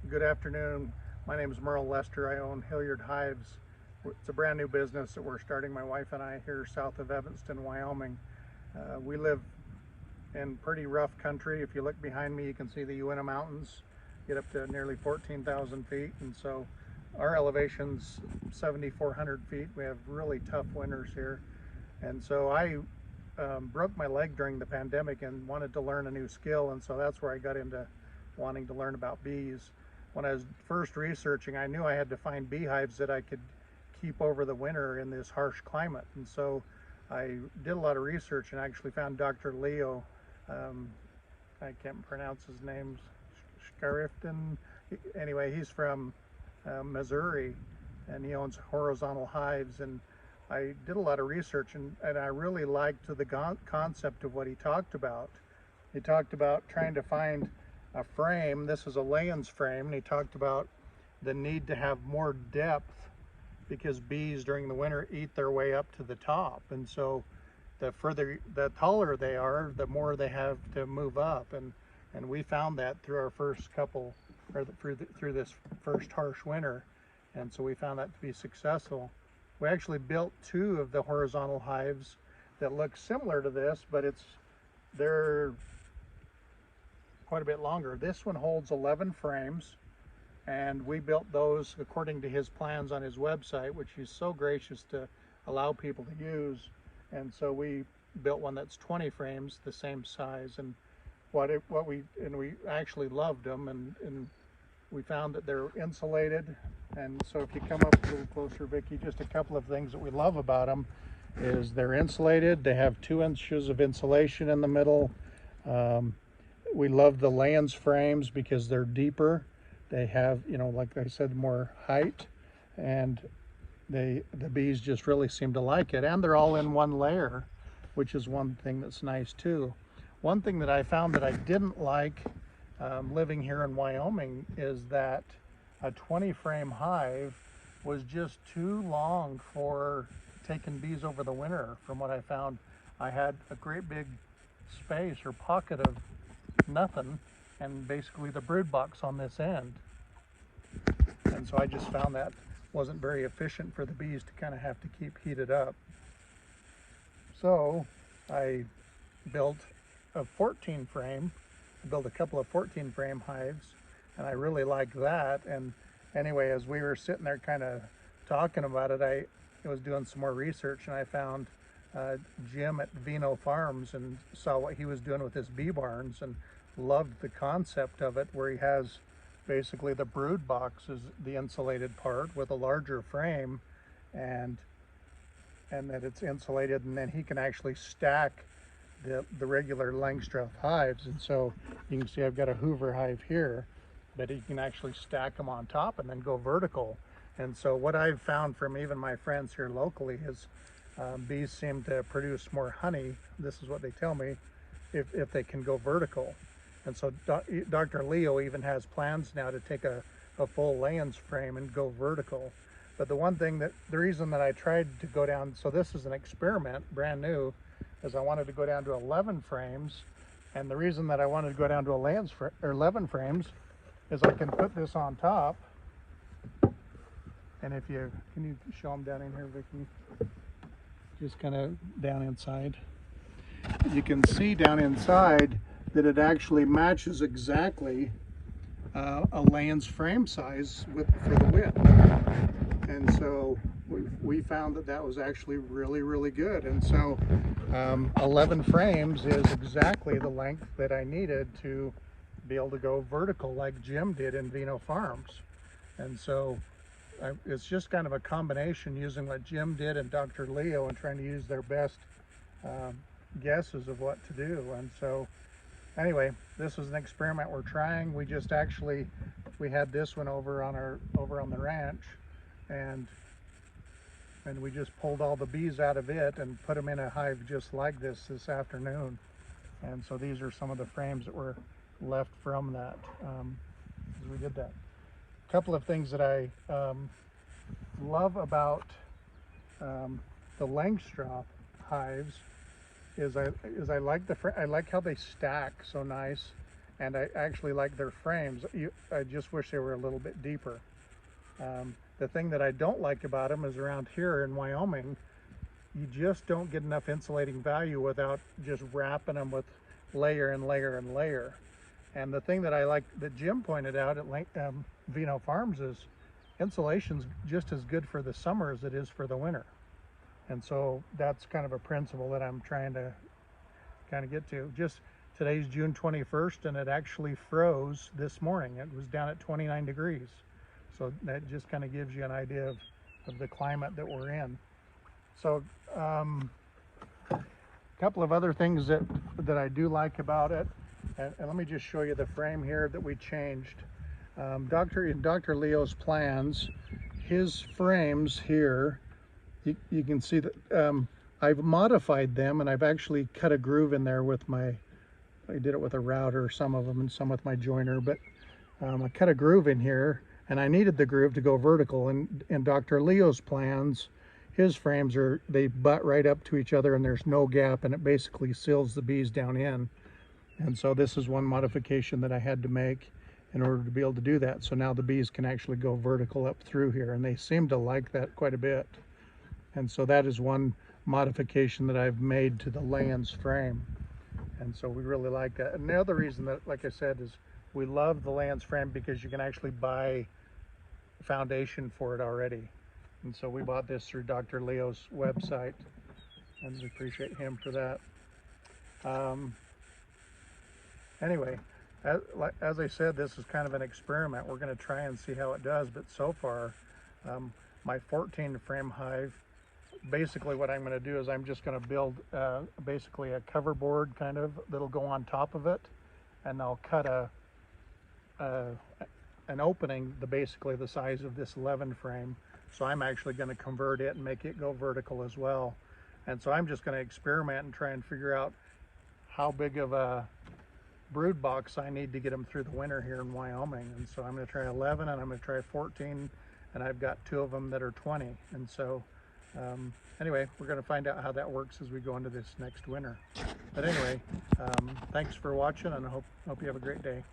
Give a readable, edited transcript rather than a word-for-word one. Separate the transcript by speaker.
Speaker 1: Good afternoon. My name is Merle Lester. I own Hilliard Hives. It's a brand new business that we're starting, my wife and I, here south of Evanston, Wyoming. We live in pretty rough country. If you look behind me, you can see the Uinta Mountains, get up to nearly 14,000 feet. And so our elevation's 7,400 feet. We have really tough winters here. And so I broke my leg during the pandemic and wanted to learn a new skill. And so that's where I got into wanting to learn about bees. When I was first researching, I knew I had to find beehives that I could keep over the winter in this harsh climate. And so I did a lot of research and actually found Dr. Leo, I can't pronounce his name, Sharashkin. Anyway, he's from Missouri, and he owns horizontal hives. And I did a lot of research, and I really liked the concept of what he talked about. He talked about trying to find a frame. This is a Layens frame, and he talked about the need to have more depth because bees during the winter eat their way up to the top, and so the taller they are, the more they have to move up, and we found that through our first couple, or through this first harsh winter, and so we found that to be successful. We actually built two of the horizontal hives that look similar to this, but they're quite a bit longer. This one holds 11 frames, and we built those according to his plans on his website, which he's so gracious to allow people to use. And so we built one that's 20 frames, the same size, and we actually loved them, and we found that they're insulated. And so if you come up a little closer, Vicki, just a couple of things that we love about them is they're insulated. They have 2 inches of insulation in the middle. We love the Layens frames because they're deeper. They have, like I said, more height, and the bees just really seem to like it. And they're all in one layer, which is one thing that's nice too. One thing that I found that I didn't like living here in Wyoming is that a 20 frame hive was just too long for taking bees over the winter. From what I found, I had a great big space or pocket of nothing, and basically the brood box on this end, and so I just found that wasn't very efficient for the bees to kind of have to keep heated up. So I built a 14 frame. I built a couple of 14 frame hives, and I really like that. And anyway, as we were sitting there kind of talking about it, I was doing some more research, and I found Jim at Vinofarms and saw what he was doing with his bee barns and loved the concept of it, where he has basically the brood box is the insulated part with a larger frame, and that it's insulated, and then he can actually stack the regular Langstroth hives. And so you can see I've got a Hoover hive here, but he can actually stack them on top and then go vertical. And so what I've found from even my friends here locally is bees seem to produce more honey. This is what they tell me, if they can go vertical. And so Dr. Leo even has plans now to take a full Layens frame and go vertical. But the reason that I tried to go down, so this is an experiment, brand new, is I wanted to go down to 11 frames. And the reason that I wanted to go down to 11 frames is I can put this on top. And can you show them down in here, Vicki? Just kind of down inside. You can see down inside that it actually matches exactly a Layens frame size for the width. And so we found that was actually really, really good. And so 11 frames is exactly the length that I needed to be able to go vertical like Jim did in Vinofarms. And so it's just kind of a combination using what Jim did and Dr. Leo and trying to use their best guesses of what to do. And so anyway, this is an experiment we're trying. We had this one over on the ranch, and we just pulled all the bees out of it and put them in a hive just like this afternoon. And so these are some of the frames that were left from that as we did that. A couple of things that I love about the Langstroth hives is I like how they stack so nice, and I actually like their frames. I just wish they were a little bit deeper. The thing that I don't like about them is around here in Wyoming, you just don't get enough insulating value without just wrapping them with layer and layer and layer. And the thing that I like that Jim pointed out at Vinofarms is insulation's just as good for the summer as it is for the winter. And so that's kind of a principle that I'm trying to kind of get to. Just today's June 21st, and it actually froze this morning. It was down at 29 degrees. So that just kind of gives you an idea of the climate that we're in. So a couple of other things that I do like about it, and let me just show you the frame here that we changed. In Dr. Leo's plans, his frames here, you can see that I've modified them, and I've actually cut a groove in there with I did it with a router, some of them, and some with my joiner, but I cut a groove in here, and I needed the groove to go vertical. And in Dr. Leo's plans, his frames they butt right up to each other, and there's no gap, and it basically seals the bees down in. And so this is one modification that I had to make in order to be able to do that. So now the bees can actually go vertical up through here, and they seem to like that quite a bit. And so that is one modification that I've made to the Lands frame. And so we really like that. And the other reason that, like I said, is we love the Lands frame because you can actually buy foundation for it already. And so we bought this through Dr. Leo's website, and we appreciate him for that. Anyway, as I said, this is kind of an experiment. We're going to try and see how it does, but so far, my 14 frame hive, basically what I'm going to do is I'm just going to build basically a cover board kind of that'll go on top of it, and I'll cut an opening basically the size of this 11 frame. So I'm actually going to convert it and make it go vertical as well. And so I'm just going to experiment and try and figure out how big of a brood box I need to get them through the winter here in Wyoming. And so I'm going to try 11, and I'm going to try 14, and I've got 2 of them that are 20. And so anyway, we're going to find out how that works as we go into this next winter. But anyway, thanks for watching, and I hope you have a great day.